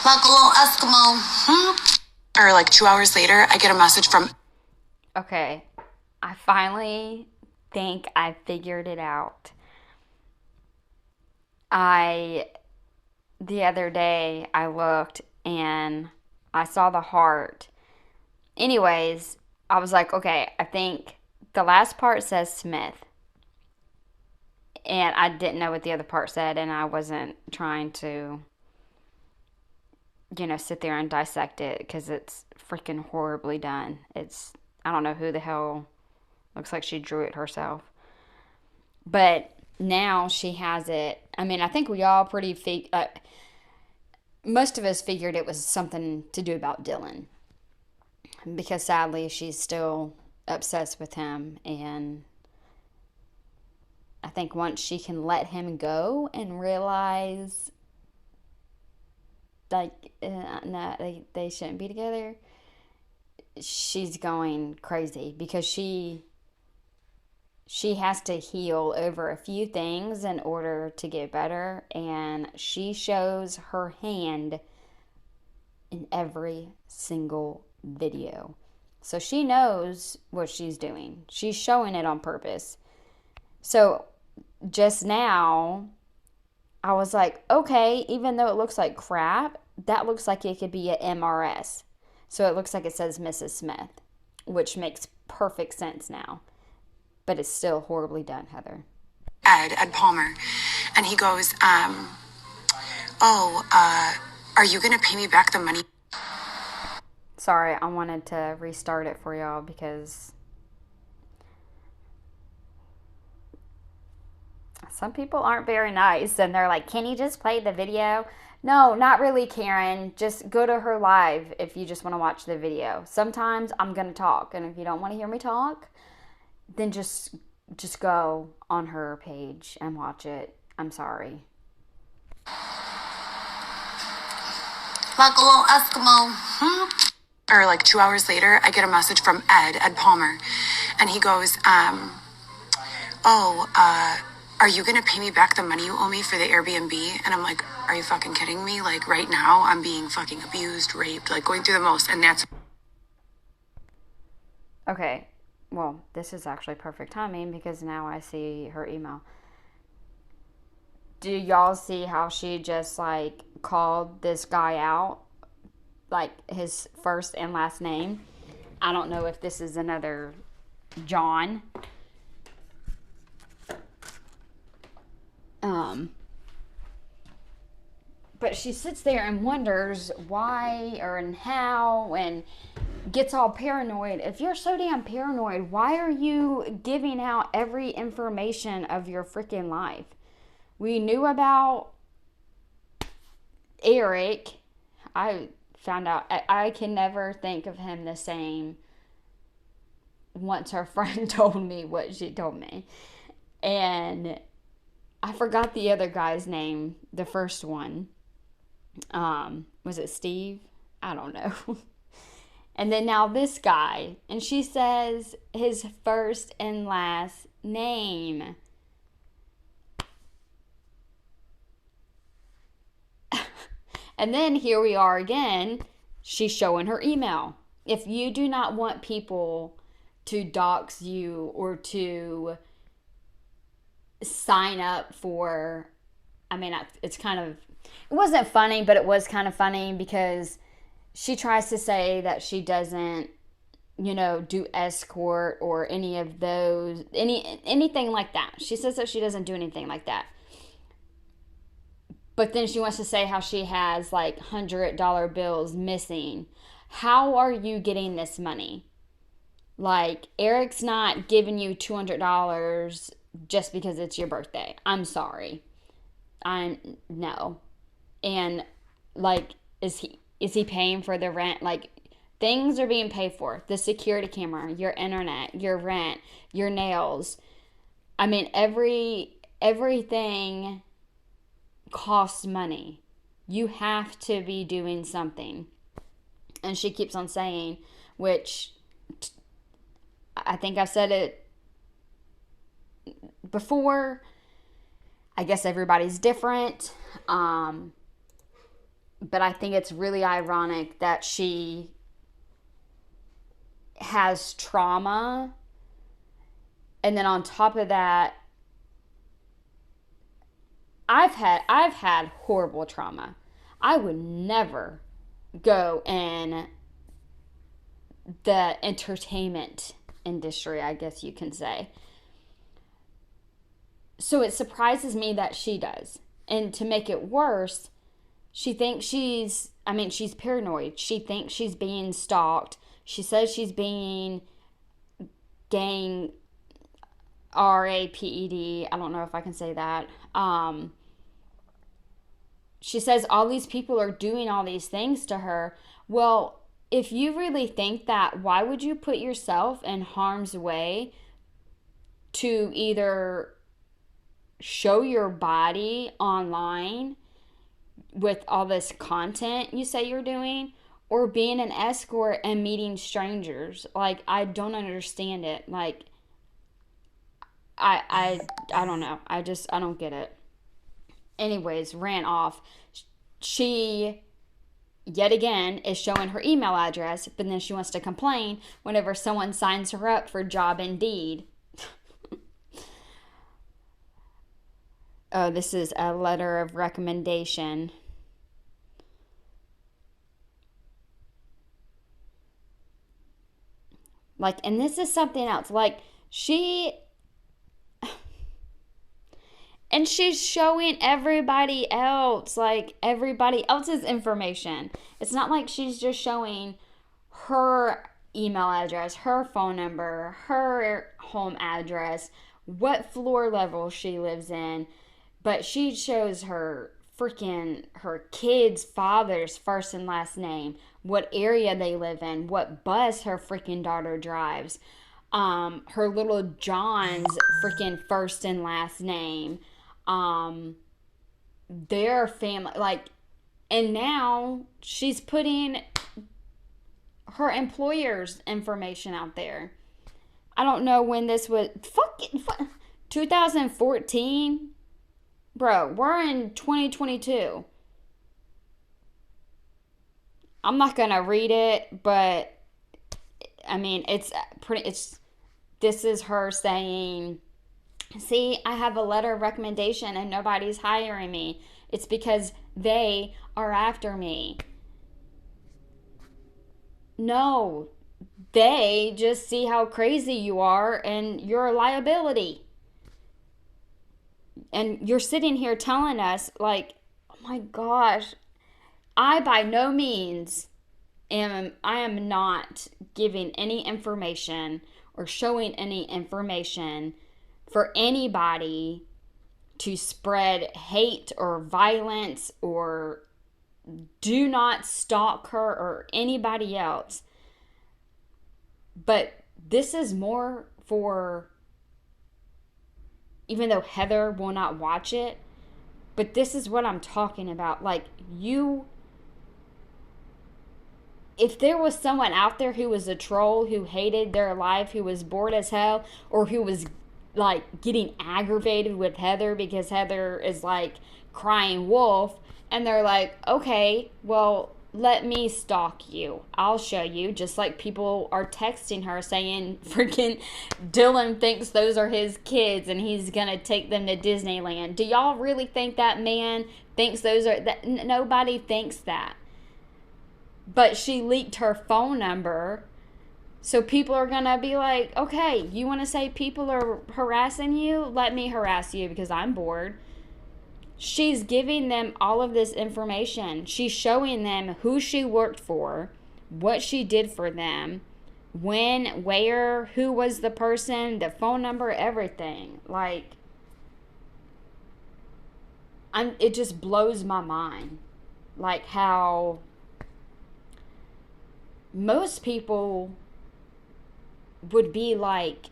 Like a little Eskimo. Or like 2 hours later, I get a message from... Okay, I finally think I figured it out. I, the other day, I looked and I saw the heart. Anyways, I was like, okay, I think the last part says Smith. And I didn't know what the other part said, and I wasn't trying to, sit there and dissect it because it's freaking horribly done. I don't know who the hell, looks like she drew it herself. But now she has it. I mean, I think we all most of us figured it was something to do about Dylan because sadly she's still obsessed with him. And I think once she can let him go and realize, like, no, they shouldn't be together, she's going crazy because she has to heal over a few things in order to get better, and she shows her hand in every single video. So she knows what she's doing. She's showing it on purpose. So just now, I was like, okay, even though it looks like crap, that looks like it could be a MRS. So it looks like it says Mrs. Smith, which makes perfect sense now. But it's still horribly done, Heather. Ed Palmer. And he goes, are you going to pay me back the money? Sorry, I wanted to restart it for y'all because some people aren't very nice and they're like, can you just play the video? No, not really, Karen. Just go to her live if you just want to watch the video. Sometimes I'm going to talk, and if you don't want to hear me talk, then just go on her page and watch it. I'm sorry. Like a little Eskimo. Or like 2 hours later, I get a message from Ed Palmer. And he goes, are you going to pay me back the money you owe me for the Airbnb? And I'm like, are you fucking kidding me? Like right now, I'm being fucking abused, raped, like going through the most. And that's... Okay. Well, this is actually perfect timing because now I see her email. Do y'all see how she just like called this guy out? Like his first and last name. I don't know if this is another John. But she sits there and wonders why or and how and gets all paranoid. If you're so damn paranoid, why are you giving out every information of your freaking life? We knew about Eric. I found out I can never think of him the same once her friend told me what she told me. And I forgot the other guy's name, the first one. Was it Steve? I don't know. And then now this guy, and she says his first and last name. And then here we are again. She's showing her email. If you do not want people to dox you or to sign up for, it's kind of, it wasn't funny, but it was kind of funny because she tries to say that she doesn't, do escort or any of those, anything like that. She says that she doesn't do anything like that. But then she wants to say how she has like $100 bills missing. How are you getting this money? Like, Eric's not giving you $200 just because it's your birthday. I'm sorry. No. And like, is he paying for the rent? Like, things are being paid for. The security camera, your internet, your rent, your nails. Everything costs money. You have to be doing something. And she keeps on saying, which I think I've said it before. I guess everybody's different. But I think it's really ironic that she has trauma, and then on top of that, I've had horrible trauma. I would never go in the entertainment industry, I guess you can say. So it surprises me that she does. And to make it worse, she thinks she's paranoid. She thinks she's being stalked. She says she's being gang raped. I don't know if I can say that. She says all these people are doing all these things to her. Well, if you really think that, why would you put yourself in harm's way to either show your body online with all this content you say you're doing, or being an escort and meeting strangers? Like, I don't understand it. Like, I don't know. I don't get it. Anyways, ran off. She yet again is showing her email address, but then she wants to complain whenever someone signs her up for Job Indeed. Oh, this is a letter of recommendation. Like, and this is something else. Like, and she's showing everybody else, like, everybody else's information. It's not like she's just showing her email address, her phone number, her home address, what floor level she lives in, but she shows her kid's father's first and last name, what area they live in, what bus her freaking daughter drives, her little John's freaking first and last name, their family, like, and now she's putting her employer's information out there. I don't know when this was, 2014. Bro, we're in 2022. I'm not gonna read it, but I mean, this is her saying, see, I have a letter of recommendation and nobody's hiring me. It's because they are after me. No, they just see how crazy you are and you're a liability. And you're sitting here telling us, like, oh my gosh, I by no means I am not giving any information or showing any information for anybody to spread hate or violence, or do not stalk her or anybody else. But this is more for, even though Heather will not watch it, but this is what I'm talking about. Like, if there was someone out there who was a troll, who hated their life, who was bored as hell, or who was like getting aggravated with Heather because Heather is like crying wolf, and they're like, okay, well, let me stalk you. I'll show you. Just like people are texting her saying freaking Dylan thinks those are his kids and he's gonna take them to Disneyland. Do y'all really think that man thinks those are that? Nobody thinks that. But she leaked her phone number, so people are gonna be like, okay, you want to say people are harassing you? Let me harass you because I'm bored. She's giving them all of this information. She's showing them who she worked for, what she did for them, when, where, who was the person, the phone number, everything. Like, it just blows my mind. Like, how most people would be like,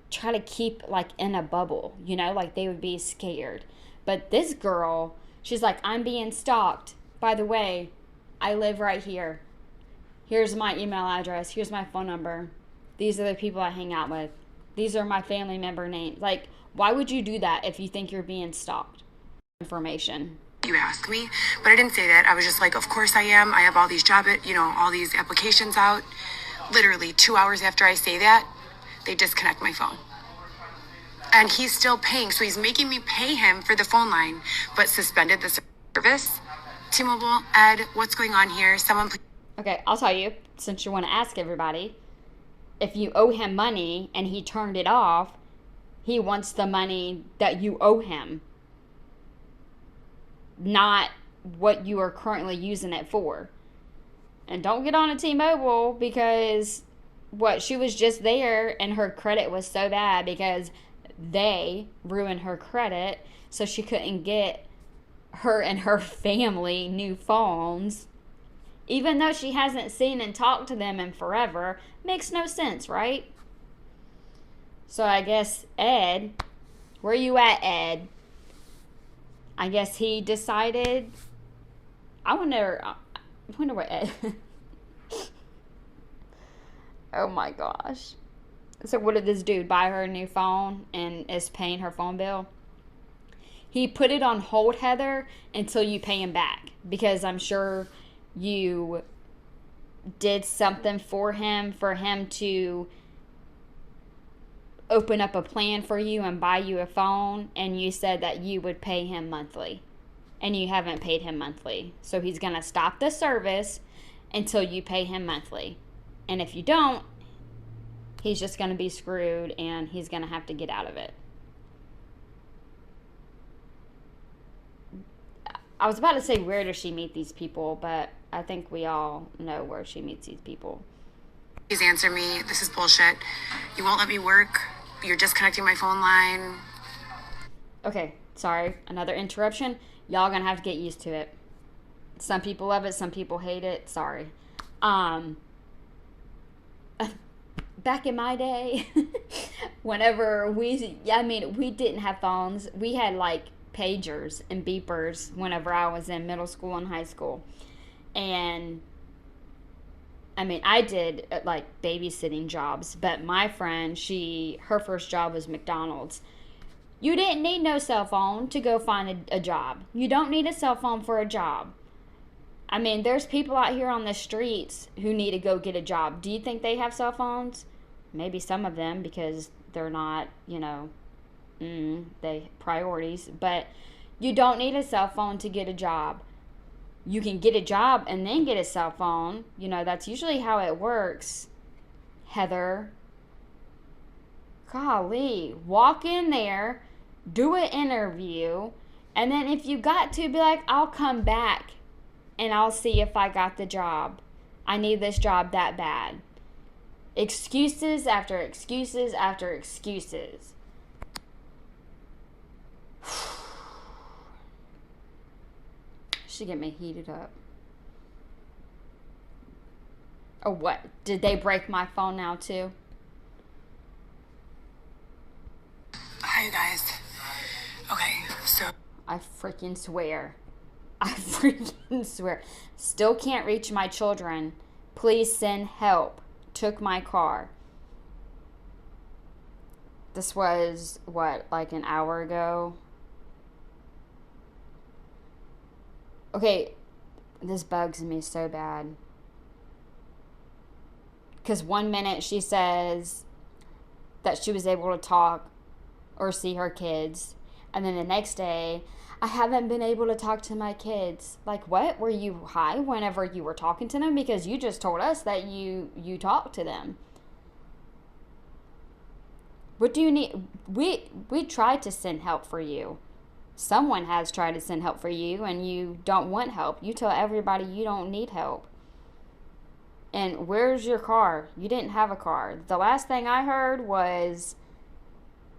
try to keep like in a bubble, like they would be scared. But this girl, she's like, I'm being stalked. By the way, I live right here. Here's my email address. Here's my phone number. These are the people I hang out with. These are my family member names. Like, why would you do that if you think you're being stalked? Information. you ask me. But I didn't say that. I was just like, of course I am. I have all these all these applications out. Literally 2 hours after I say that, they disconnect my phone. And he's still paying. So he's making me pay him for the phone line, but suspended the service. T-Mobile, Ed, what's going on here? Someone please. Okay, I'll tell you, since you want to ask everybody, if you owe him money and he turned it off, he wants the money that you owe him, not what you are currently using it for. And don't get on a T-Mobile because she was just there and her credit was so bad because they ruined her credit, so she couldn't get her and her family new phones, even though she hasn't seen and talked to them in forever. Makes no sense, right? So I guess Ed, where you at, Ed? I guess he decided. I wonder where Ed. Oh my gosh. So what did this dude buy her a new phone and is paying her phone bill? He put it on hold, Heather, until you pay him back, because I'm sure you did something for him to open up a plan for you and buy you a phone, and you said that you would pay him monthly, and you haven't paid him monthly. So he's going to stop the service until you pay him monthly. And if you don't, he's just going to be screwed and he's going to have to get out of it. I was about to say, where does she meet these people? But I think we all know where she meets these people. Please answer me. This is bullshit. You won't let me work. You're disconnecting my phone line. Okay, sorry. Another interruption. Y'all gonna have to get used to it. Some people love it. Some people hate it. Sorry. Back in my day, whenever we didn't have phones. We had like pagers and beepers whenever I was in middle school and high school. And I did like babysitting jobs, but my friend, her first job was McDonald's. You didn't need no cell phone to go find a job. You don't need a cell phone for a job. There's people out here on the streets who need to go get a job. Do you think they have cell phones? Maybe some of them, because they're not, they priorities. But you don't need a cell phone to get a job. You can get a job and then get a cell phone. That's usually how it works, Heather. Golly, walk in there, do an interview, and then if you got to, be like, I'll come back and I'll see if I got the job. I need this job that bad. Excuses after excuses after excuses. Should get me heated up. Oh, what? Did they break my phone now too? Hi, you guys. Okay, so I freaking swear. Still can't reach my children. Please send help. Took my car. This was, like an hour ago? Okay, this bugs me so bad. Because 1 minute she says that she was able to talk or see her kids. And then the next day, I haven't been able to talk to my kids. Like, what? Were you high whenever you were talking to them? Because you just told us that you talked to them. What do you need? We tried to send help for you. Someone has tried to send help for you, and you don't want help. You tell everybody you don't need help. And where's your car? You didn't have a car. The last thing I heard was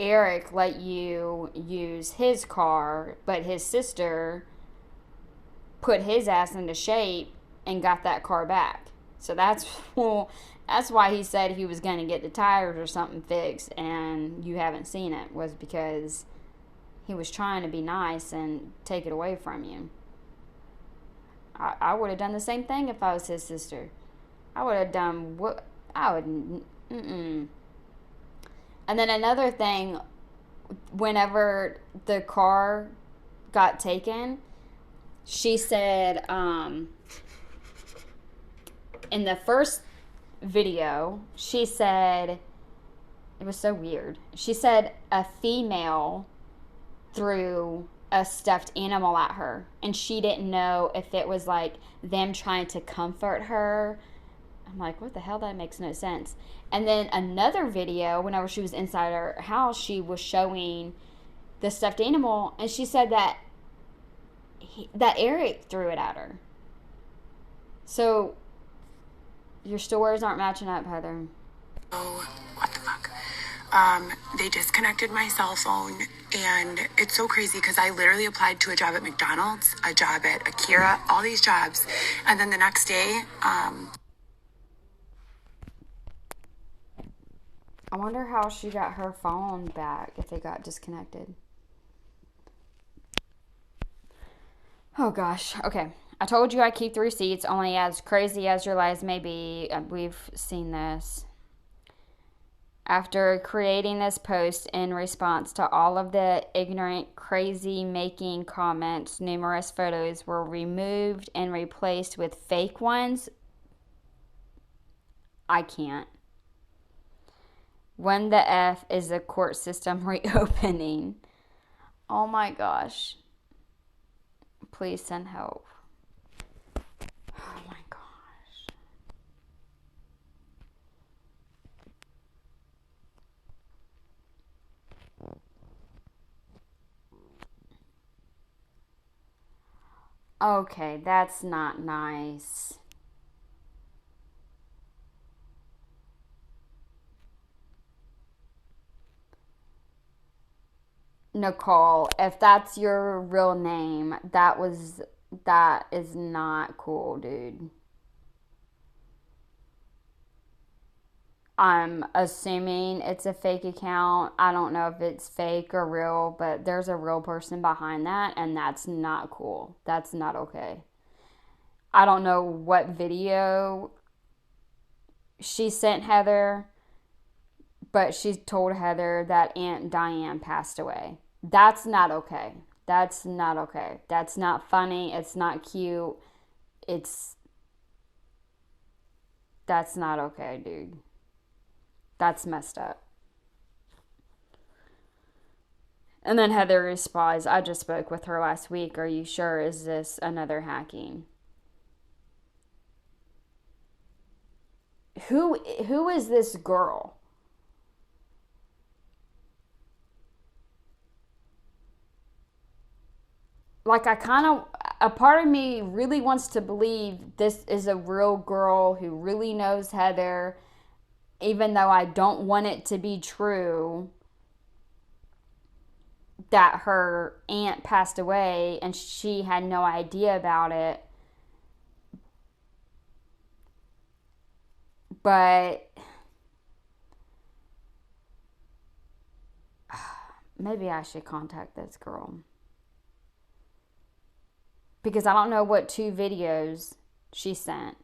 Eric let you use his car, but his sister put his ass into shape and got that car back. So that's why he said he was going to get the tires or something fixed, and you haven't seen it, was because he was trying to be nice and take it away from you. I would have done the same thing if I was his sister. I would have done what I would. And then another thing, whenever the car got taken, She said, in the first video, she said, it was so weird. She said a female threw a stuffed animal at her, and she didn't know if it was like them trying to comfort her. I'm like, what the hell? That makes no sense. And then another video, whenever she was inside her house, she was showing the stuffed animal, and she said that that Eric threw it at her. So your stories aren't matching up, Heather. Oh, what the fuck? They disconnected my cell phone, and it's so crazy because I literally applied to a job at McDonald's, a job at Akira, all these jobs, and then the next day, I wonder how she got her phone back if it got disconnected. Oh gosh. Okay. I told you I keep the receipts, only as crazy as your lies may be. We've seen this. After creating this post in response to all of the ignorant, crazy making comments, numerous photos were removed and replaced with fake ones. I can't. When the F is the court system reopening? Oh my gosh. Please send help. Oh my gosh. Okay, that's not nice. Nicole, if that's your real name, that is not cool, dude. I'm assuming it's a fake account. I don't know if it's fake or real, but there's a real person behind that, and that's not cool. That's not okay. I don't know what video she sent Heather, but she told Heather that Aunt Diane passed away. That's not okay. That's not okay. That's not funny. It's not cute. It's That's not okay, dude. That's messed up. And then Heather responds, I just spoke with her last week. Are you sure? Is this another hacking? Who is this girl? Like, I kind of, a part of me really wants to believe this is a real girl who really knows Heather, even though I don't want it to be true that her aunt passed away and she had no idea about it. But maybe I should contact this girl. Because I don't know what two videos she sent.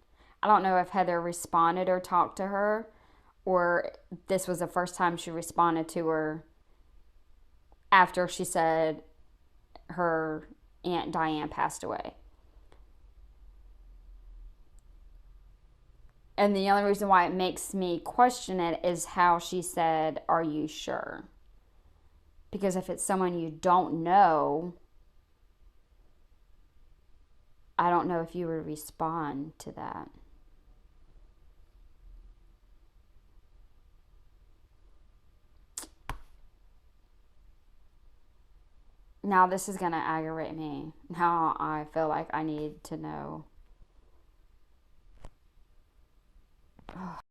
I don't know if Heather responded or talked to her, or this was the first time she responded to her after she said her Aunt Diane passed away. And the only reason why it makes me question it is how she said, are you sure? Because if it's someone you don't know, I don't know if you would respond to that. Now this is going to aggravate me. Now I feel like I need to know.